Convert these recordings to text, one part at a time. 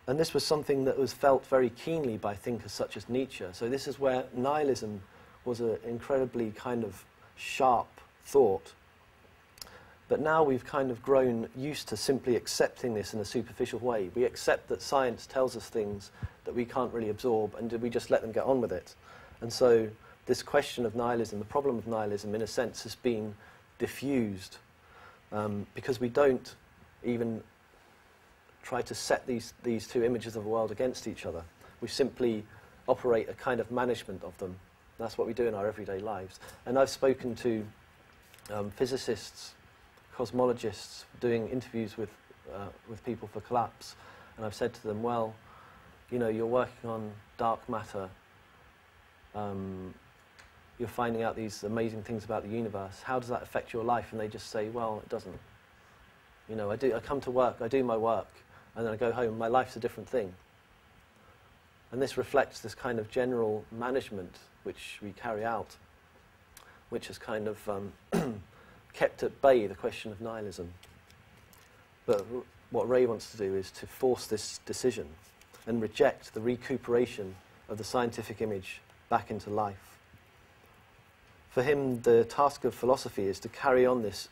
And this was something that was felt very keenly by thinkers such as Nietzsche. So this is where nihilism was an incredibly kind of sharp thought. But now we've kind of grown used to simply accepting this in a superficial way. We accept that science tells us things that we can't really absorb, and we just let them get on with it. And so this question of nihilism, the problem of nihilism, in a sense, has been diffused because we don't even try to set these two images of the world against each other. We simply operate a kind of management of them. That's what we do in our everyday lives. And I've spoken to physicists, cosmologists, doing interviews with people for Collapse, and I've said to them, well, you know, you're working on dark matter, you're finding out these amazing things about the universe, how does that affect your life? And they just say, well, it doesn't. You know, I come to work, I do my work, and then I go home, my life's a different thing. And this reflects this kind of general management which we carry out, which has kind of kept at bay the question of nihilism. But what Ray wants to do is to force this decision and reject the recuperation of the scientific image back into life. For him, the task of philosophy is to carry on this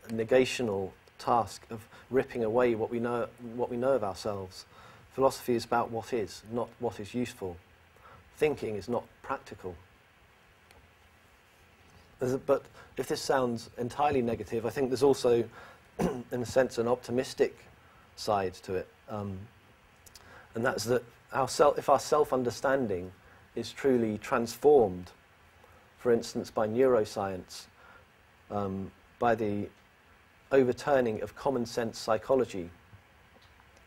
negational task of ripping away what we know of ourselves. Philosophy is about what is, not what is useful. Thinking is not practical. But if this sounds entirely negative, I think there's also, in a sense, an optimistic side to it. And that's that if our self-understanding is truly transformed, for instance, by neuroscience, by the overturning of common sense psychology